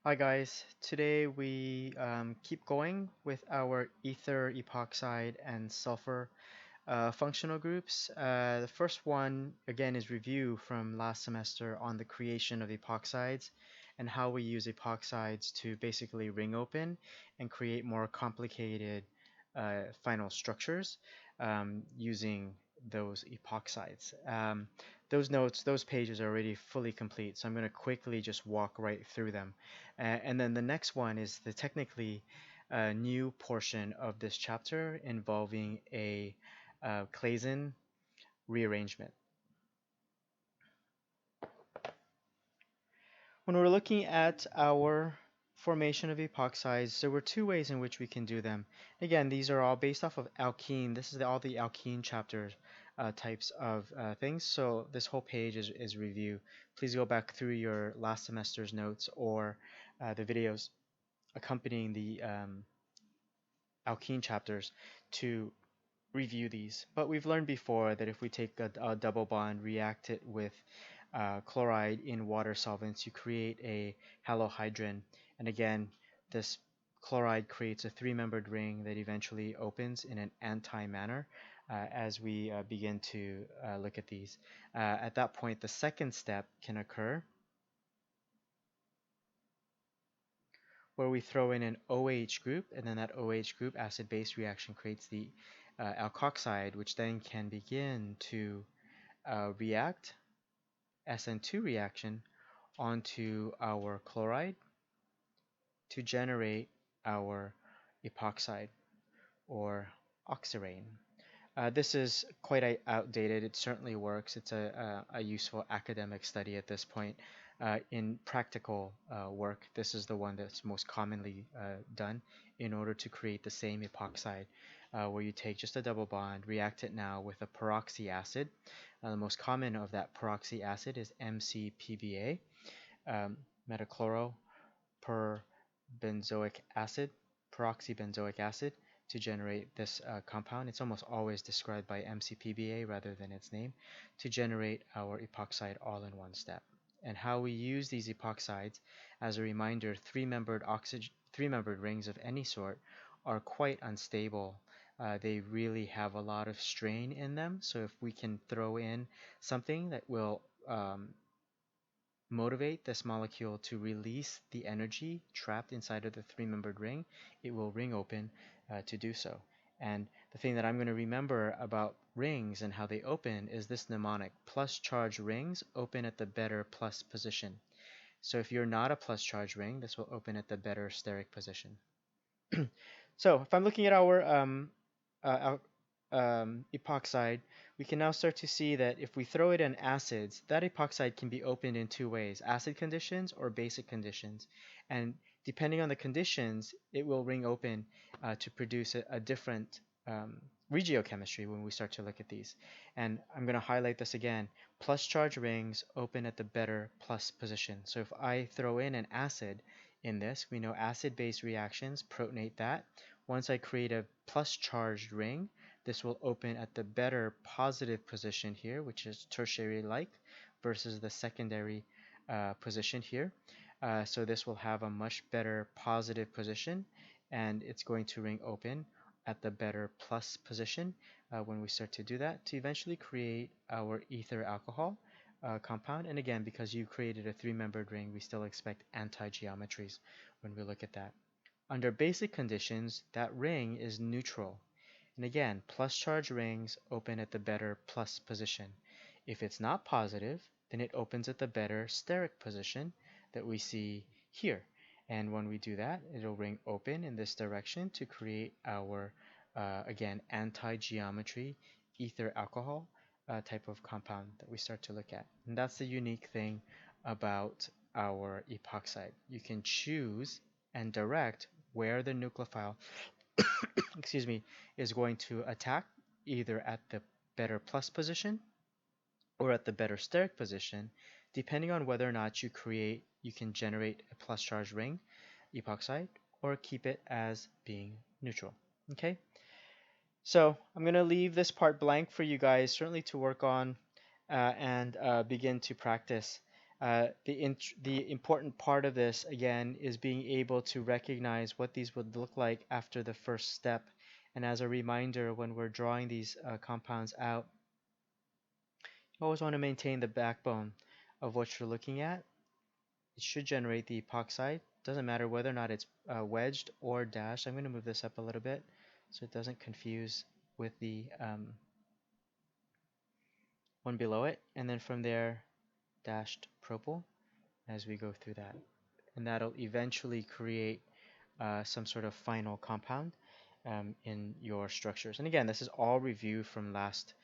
Hi guys, today we keep going with our ether, epoxide, and sulfur functional groups. The first one, again, is review from last semester on the creation of epoxides and how we use epoxides to basically ring open and create more complicated final structures using those epoxides. Those notes, those pages are already fully complete, so I'm going to quickly just walk right through them. And then the next one is the technically new portion of this chapter involving a Claisen rearrangement. When we're looking at our formation of epoxides, there were two ways in which we can do them. Again, these are all based off of alkene. This is all the alkene chapters types of things. So this whole page is review. Please go back through your last semester's notes or the videos accompanying the alkene chapters to review these. But we've learned before that if we take a double bond, react it with chloride in water solvents, you create a halohydrin. And again, this chloride creates a three-membered ring that eventually opens in an anti-manner as we begin to look at these. At that point, the second step can occur where we throw in an OH group, and then that OH group acid-base reaction creates the alkoxide, which then can begin to react SN2 reaction onto our chloride to generate our epoxide or oxirane. This is quite outdated. It certainly works. It's a useful academic study at this point. In practical work, this is the one that's most commonly done in order to create the same epoxide, where you take just a double bond, react it now with a peroxy acid. The most common of that peroxy acid is MCPBA, metachloro benzoic acid, peroxybenzoic acid, to generate this compound. It's almost always described by MCPBA rather than its name, to generate our epoxide all in one step. And how we use these epoxides, as a reminder, three-membered rings of any sort are quite unstable. They really have a lot of strain in them. So if we can throw in something that will motivate this molecule to release the energy trapped inside of the three-membered ring, it will ring open to do so. And the thing that I'm going to remember about rings and how they open is this mnemonic: plus charge rings open at the better plus position. So if you're not a plus charge ring, this will open at the better steric position. So if I'm looking at our epoxide, we can now start to see that if we throw it in acids, that epoxide can be opened in two ways: acid conditions or basic conditions. And depending on the conditions, it will ring open to produce a different regiochemistry when we start to look at these. And I'm going to highlight this again. Plus charge rings open at the better plus position. So if I throw in an acid in this, we know acid-base reactions protonate that. Once I create a plus charged ring, this will open at the better positive position here, which is tertiary-like, versus the secondary position here. So this will have a much better positive position, and it's going to ring open at the better plus position when we start to do that, to eventually create our ether alcohol compound. And again, because you created a three-membered ring, we still expect anti-geometries when we look at that. Under basic conditions, that ring is neutral. And again, plus charge rings open at the better plus position. If it's not positive, then it opens at the better steric position that we see here. And when we do that, it'll ring open in this direction to create our, again, anti-geometry ether alcohol type of compound that we start to look at. And that's the unique thing about our epoxide. You can choose and direct where the nucleophile excuse me, is going to attack, either at the better plus position or at the better steric position, depending on whether or not you can generate a plus charge ring, epoxide, or keep it as being neutral. Okay, so I'm going to leave this part blank for you guys, certainly to work on and begin to practice The important part of this, again, is being able to recognize what these would look like after the first step. And as a reminder, when we're drawing these compounds out, you always want to maintain the backbone of what you're looking at. It should generate the epoxide. Doesn't matter whether or not it's wedged or dashed. I'm going to move this up a little bit so it doesn't confuse with the one below it. And then from there, dashed propyl as we go through that. And that'll eventually create some sort of final compound in your structures. And again, this is all review from last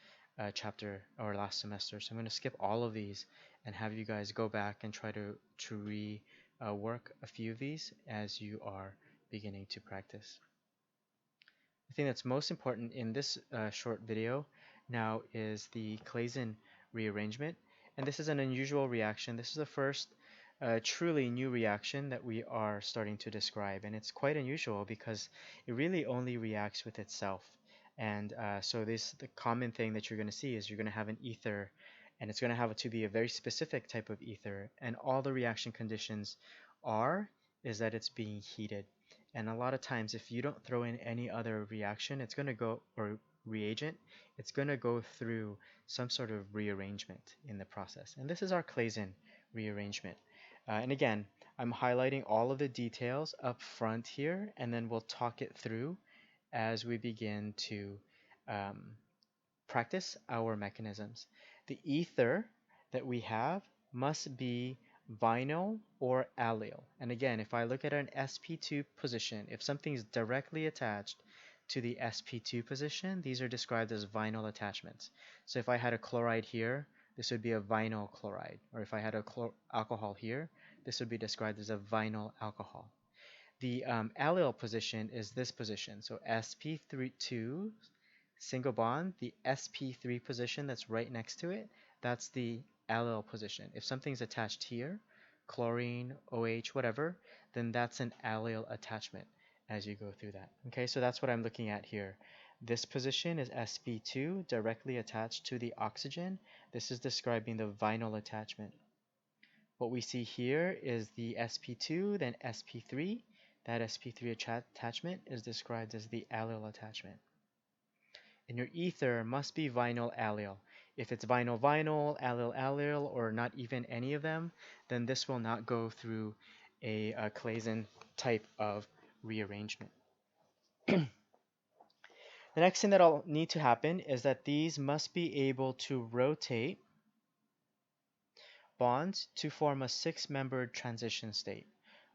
chapter or last semester. So I'm going to skip all of these and have you guys go back and try to rework a few of these as you are beginning to practice. The thing that's most important in this short video now is the Claisen rearrangement. And this is an unusual reaction. This is the first truly new reaction that we are starting to describe. And it's quite unusual because it really only reacts with itself. And so the common thing that you're going to see is you're going to have an ether, and it's going to have to be a very specific type of ether. And all the reaction conditions is that it's being heated. And a lot of times, if you don't throw in any other reaction, it's going to go, or reagent, it's going to go through some sort of rearrangement in the process. And this is our Claisen rearrangement. And again, I'm highlighting all of the details up front here, and then we'll talk it through as we begin to practice our mechanisms. The ether that we have must be vinyl or allyl. And again, if I look at an sp2 position, if something is directly attached to the sp2 position, these are described as vinyl attachments. So if I had a chloride here, this would be a vinyl chloride. Or if I had a alcohol here, this would be described as a vinyl alcohol. The allyl position is this position. So sp2 single bond, the sp3 position that's right next to it, that's the allyl position. If something's attached here, chlorine, OH, whatever, then that's an allyl attachment as you go through that. Okay, so that's what I'm looking at here. This position is sp2 directly attached to the oxygen. This is describing the vinyl attachment. What we see here is the sp2, then sp3. That sp3 attachment is described as the allyl attachment. And your ether must be vinyl allyl. If it's vinyl vinyl, allyl allyl, or not even any of them, then this will not go through a Claisen type of rearrangement. The next thing that'll need to happen is that these must be able to rotate bonds to form a six-membered transition state.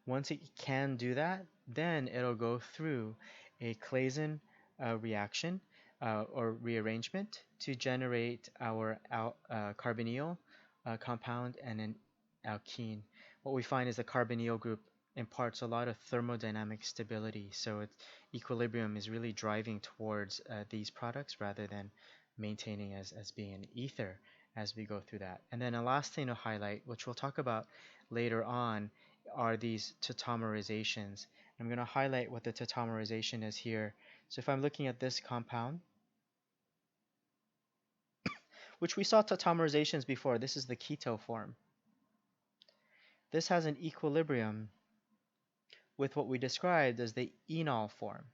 Once it can do that, then it'll go through a Claisen reaction or rearrangement to generate our carbonyl compound and an alkene. What we find is the carbonyl group imparts a lot of thermodynamic stability, so its equilibrium is really driving towards these products rather than maintaining as being an ether as we go through that. And then a last thing to highlight, which we'll talk about later on, are these tautomerizations. I'm going to highlight what the tautomerization is here. So if I'm looking at this compound, which we saw tautomerizations before, this is the keto form. This has an equilibrium with what we described as the enol form,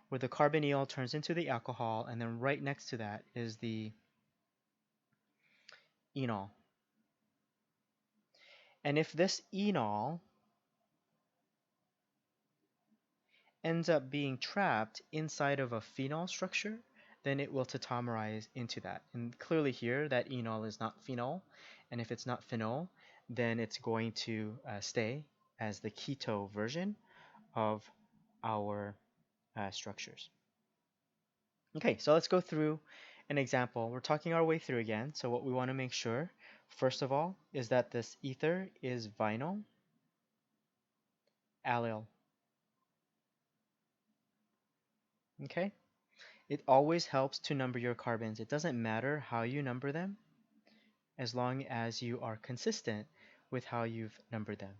where the carbonyl turns into the alcohol, and then right next to that is the enol. And if this enol ends up being trapped inside of a phenol structure, then it will tautomerize into that. And clearly here, that enol is not phenol. And if it's not phenol, then it's going to stay as the keto version of our structures. Okay, so let's go through an example. We're talking our way through again. So what we want to make sure, first of all, is that this ether is vinyl allyl. Okay? It always helps to number your carbons. It doesn't matter how you number them, as long as you are consistent with how you've numbered them.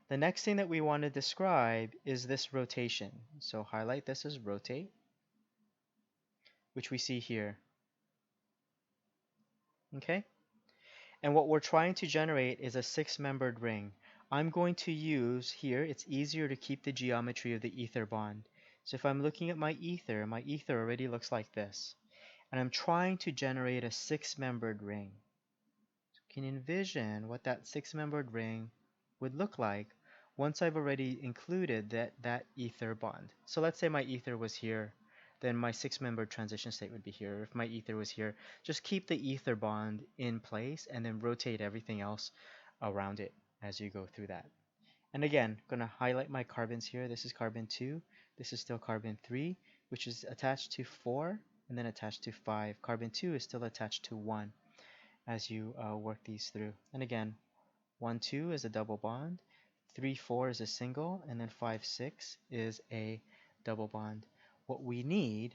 The next thing that we want to describe is this rotation. So highlight this as rotate, which we see here. Okay? And what we're trying to generate is a six-membered ring. I'm going to use here, it's easier to keep the geometry of the ether bond. So if I'm looking at my ether already looks like this. And I'm trying to generate a six-membered ring. So you can envision what that six-membered ring would look like once I've already included that ether bond. So let's say my ether was here, then my six-membered transition state would be here. If my ether was here, just keep the ether bond in place and then rotate everything else around it as you go through that. And again, I'm going to highlight my carbons here. This is carbon 2. This is still carbon 3, which is attached to 4 and then attached to 5. Carbon 2 is still attached to 1 as you work these through. And again, 1, 2 is a double bond, 3, 4 is a single, and then 5, 6 is a double bond. What we need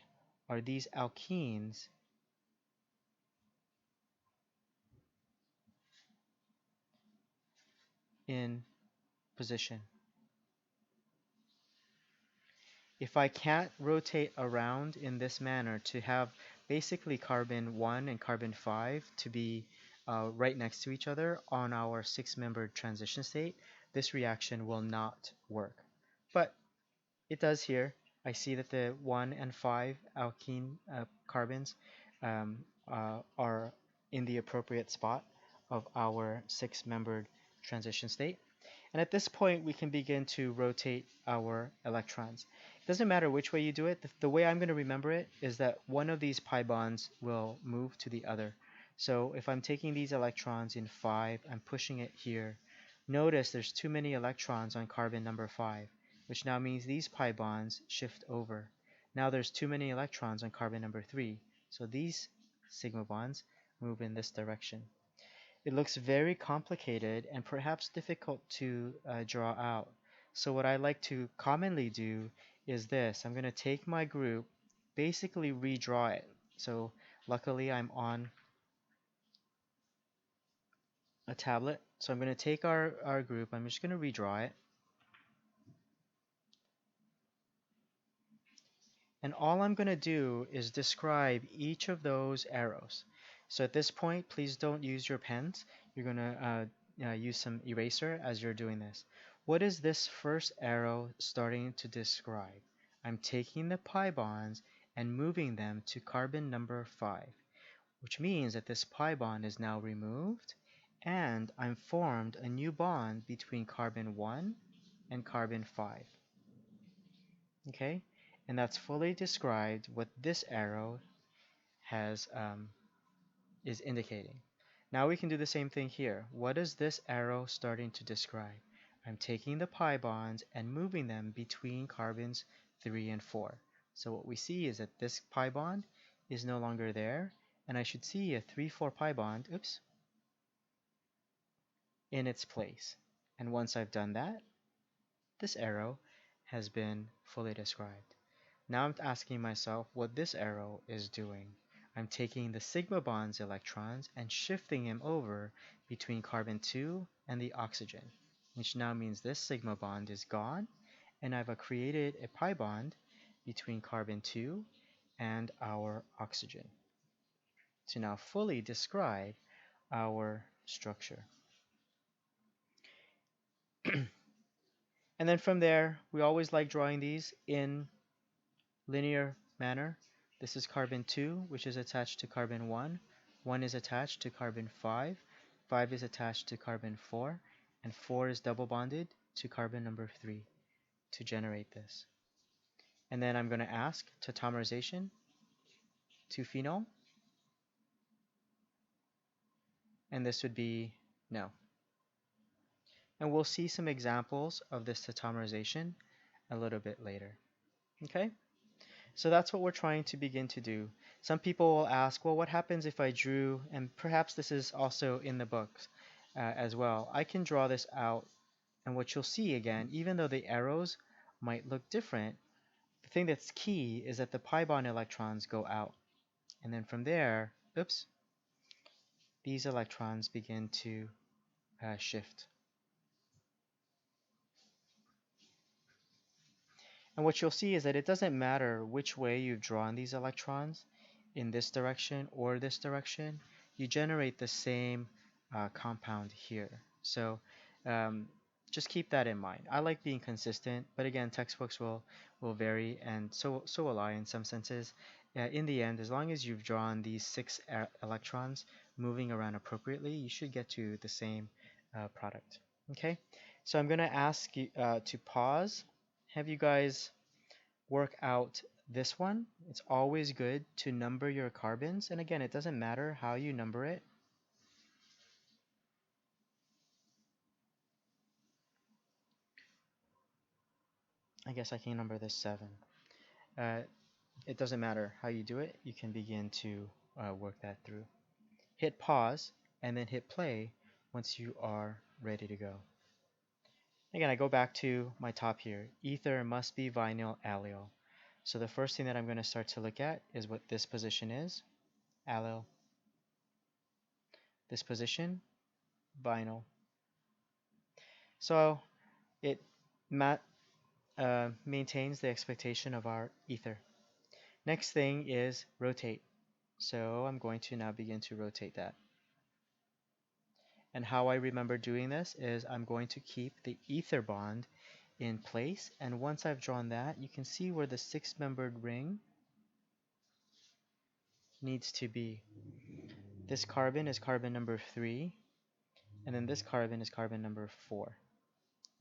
are these alkenes in position. If I can't rotate around in this manner to have basically carbon 1 and carbon 5 to be right next to each other on our six-membered transition state, this reaction will not work. But it does here. I see that the 1 and 5 alkene carbons are in the appropriate spot of our six-membered transition state. And at this point, we can begin to rotate our electrons. It doesn't matter which way you do it. The way I'm going to remember it is that one of these pi bonds will move to the other. So if I'm taking these electrons in 5, I'm pushing it here. Notice there's too many electrons on carbon number 5, which now means these pi bonds shift over. Now there's too many electrons on carbon number 3, so these sigma bonds move in this direction. It looks very complicated and perhaps difficult to draw out. So what I like to commonly do is this. I'm going to take my group, basically redraw it. So luckily I'm on a tablet. So I'm going to take our group, I'm just going to redraw it. And all I'm going to do is describe each of those arrows. So at this point, please don't use your pens. You're going to use some eraser as you're doing this. What is this first arrow starting to describe? I'm taking the pi bonds and moving them to carbon number 5, which means that this pi bond is now removed, and I'm formed a new bond between carbon 1 and carbon 5. Okay? And that's fully described what this arrow has is indicating. Now we can do the same thing here. What is this arrow starting to describe? I'm taking the pi bonds and moving them between carbons 3 and 4. So what we see is that this pi bond is no longer there, and I should see a 3,4 pi bond, in its place. And once I've done that, this arrow has been fully described. Now I'm asking myself what this arrow is doing. I'm taking the sigma bond's electrons and shifting them over between carbon 2 and the oxygen, which now means this sigma bond is gone, and I've created a pi bond between carbon 2 and our oxygen to now fully describe our structure. And then from there, we always like drawing these in linear manner. This is carbon 2, which is attached to carbon 1. 1 is attached to carbon 5. 5 is attached to carbon 4. And 4 is double bonded to carbon number 3 to generate this. And then I'm going to ask tautomerization to phenol. And this would be no. And we'll see some examples of this tautomerization a little bit later. Okay? So that's what we're trying to begin to do. Some people will ask, well, what happens if I drew, and perhaps this is also in the books as well. I can draw this out, and what you'll see again, even though the arrows might look different, the thing that's key is that the pi bond electrons go out. And then from there, these electrons begin to shift. And what you'll see is that it doesn't matter which way you've drawn these electrons, in this direction or this direction, you generate the same compound here. So um, just keep that in mind. I like being consistent, but again, textbooks will vary, and so will I in some senses. In the end, as long as you've drawn these six electrons moving around appropriately, you should get to the same product. Okay, so I'm going to ask you to pause. Have you guys work out this one? It's always good to number your carbons, and again, it doesn't matter how you number it. I guess I can number this 7. Uh, it doesn't matter how you do it, you can begin to work that through. Hit pause and then hit play once you are ready to go. Again, I go back to my top here. Ether must be vinyl allyl. So the first thing that I'm going to start to look at is what this position is. Allyl. This position, vinyl. So it maintains the expectation of our ether. Next thing is rotate. So I'm going to now begin to rotate that. And how I remember doing this is I'm going to keep the ether bond in place. And once I've drawn that, you can see where the 6-membered ring needs to be. This carbon is carbon number 3, and then this carbon is carbon number 4.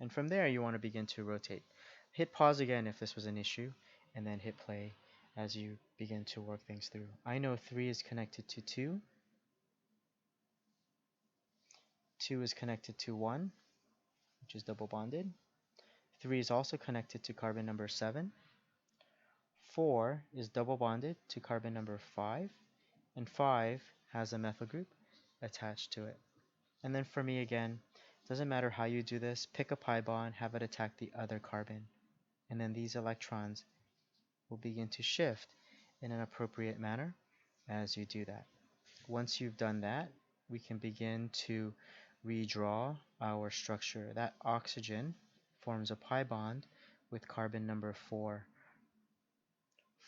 And from there, you want to begin to rotate. Hit pause again if this was an issue, and then hit play as you begin to work things through. I know 3 is connected to 2. 2 is connected to 1, which is double bonded. 3 is also connected to carbon number 7. 4 is double bonded to carbon number 5. And 5 has a methyl group attached to it. And then for me again, doesn't matter how you do this, pick a pi bond, have it attack the other carbon. And then these electrons will begin to shift in an appropriate manner as you do that. Once you've done that, we can begin to redraw our structure. That oxygen forms a pi bond with carbon number 4.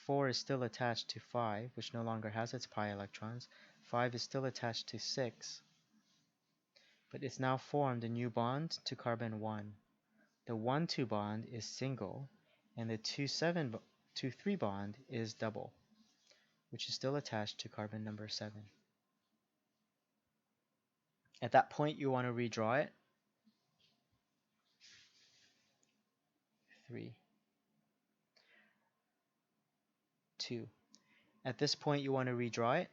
4 is still attached to 5, which no longer has its pi electrons. 5 is still attached to 6, but it's now formed a new bond to carbon 1. The 1,2 bond is single, and the 2,3 bond is double, which is still attached to carbon number 7. At that point, you want to redraw it. 3, 2. At this point, you want to redraw it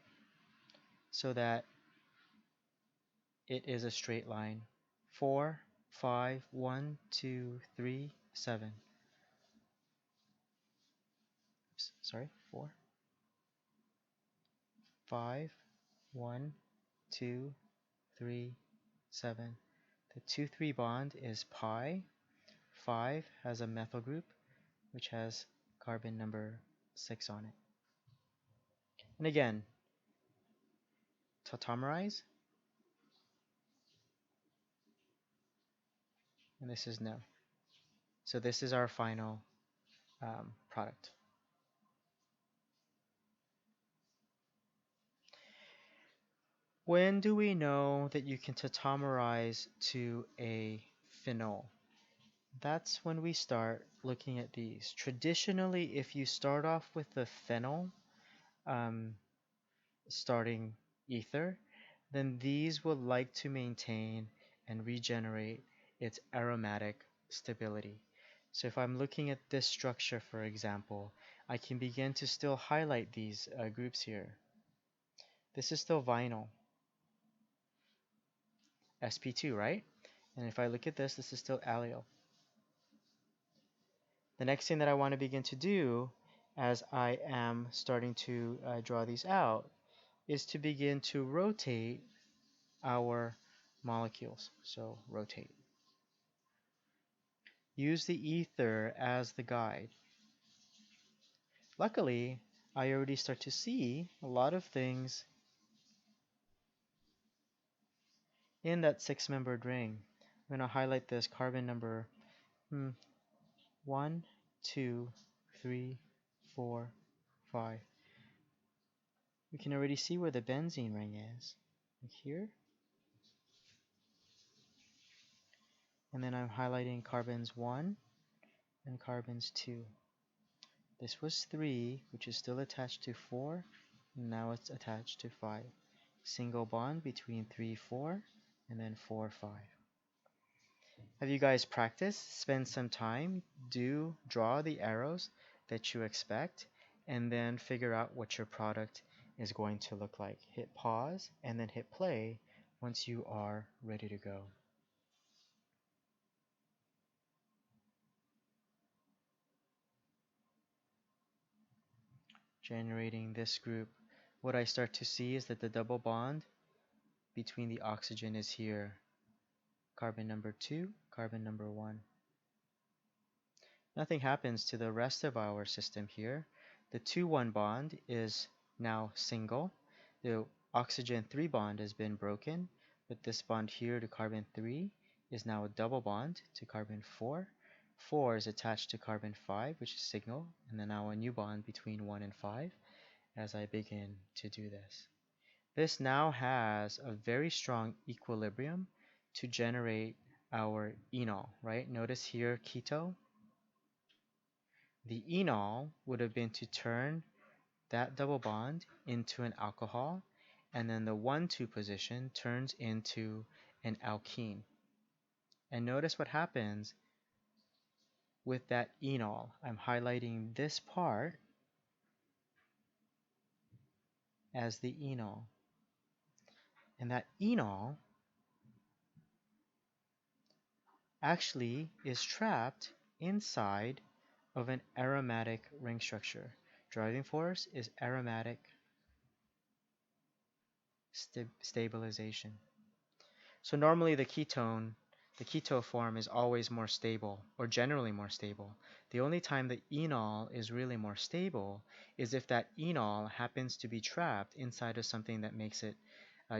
so that it is a straight line. 4, 5, 1, 2, 3, 7. Oops, sorry, 4, 5, 1, 2, 3, 7. The 2,3 bond is pi. 5 has a methyl group, which has carbon number 6 on it. And again, tautomerize. And this is no. So this is our final product. When do we know that you can tautomerize to a phenol? That's when we start looking at these. Traditionally, if you start off with the phenol, starting ether, then these will like to maintain and regenerate its aromatic stability. So if I'm looking at this structure, for example, I can begin to still highlight these groups here. This is still vinyl, sp2, right? And if I look at this, this is still allyl. The next thing that I want to begin to do as I am starting to draw these out is to begin to rotate our molecules. So rotate. Use the ether as the guide. Luckily, I already start to see a lot of things in that 6-membered ring. I'm going to highlight this carbon number 1, 2, 3, 4, 5. We can already see where the benzene ring is. Like here. And then I'm highlighting carbons 1 and carbons 2. This was 3, which is still attached to 4, and now it's attached to 5. Single bond between 3, 4, and then 4, 5. Have you guys practiced? Spend some time, draw the arrows that you expect, and then figure out what your product is going to look like. Hit pause and then hit play once you are ready to go. Generating this group, what I start to see is that the double bond between the oxygen is here. Carbon number 2, carbon number 1. Nothing happens to the rest of our system here. The 2-1 bond is now single. The oxygen 3 bond has been broken, but this bond here to carbon 3 is now a double bond to carbon 4. 4 is attached to carbon 5, which is single, and then now a new bond between 1 and 5 as I begin to do this. This now has a very strong equilibrium to generate our enol, right? Notice here keto. The enol would have been to turn that double bond into an alcohol, and then the 1,2 position turns into an alkene. And notice what happens with that enol. I'm highlighting this part as the enol. And that enol actually is trapped inside of an aromatic ring structure. Driving force is aromatic stabilization. So normally the keto form is always more stable, or generally more stable. The only time the enol is really more stable is if that enol happens to be trapped inside of something that makes it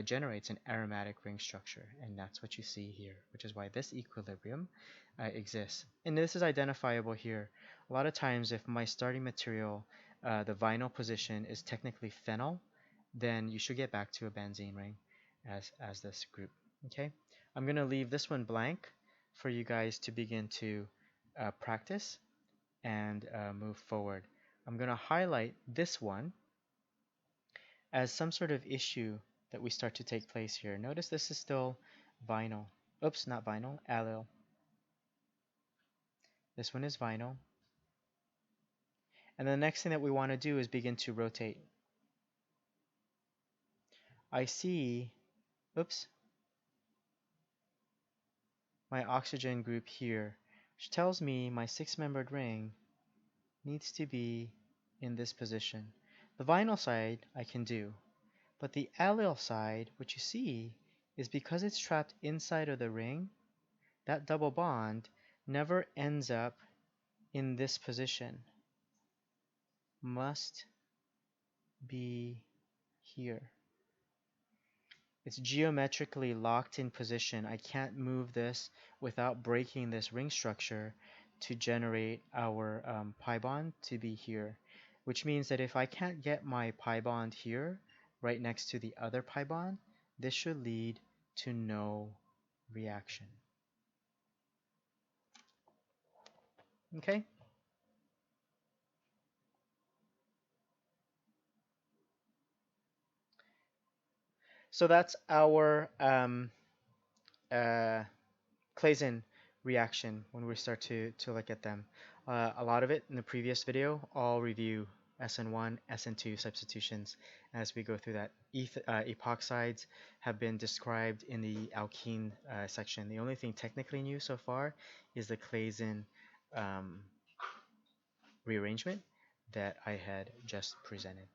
generates an aromatic ring structure, and that's what you see here, which is why this equilibrium exists. And this is identifiable here. A lot of times if my starting material, the vinyl position is technically phenyl, then you should get back to a benzene ring as this group. Okay, I'm going to leave this one blank for you guys to begin to practice and move forward. I'm going to highlight this one as some sort of issue that we start to take place here. Notice this is still vinyl. Oops, not vinyl, allyl. This one is vinyl. And the next thing that we want to do is begin to rotate. I see, oops, my oxygen group here, which tells me my 6-membered ring needs to be in this position. The vinyl side I can do, but the allyl side, what you see, is because it's trapped inside of the ring, that double bond never ends up in this position. Must be here. It's geometrically locked in position. I can't move this without breaking this ring structure to generate our pi bond to be here, which means that if I can't get my pi bond here right next to the other pi bond, this should lead to no reaction. Okay? So that's our Claisen reaction when we start to look at them. A lot of it in the previous video, I'll review SN1, SN2 substitutions as we go through that. Epoxides have been described in the alkene section. The only thing technically new so far is the Claisen rearrangement that I had just presented.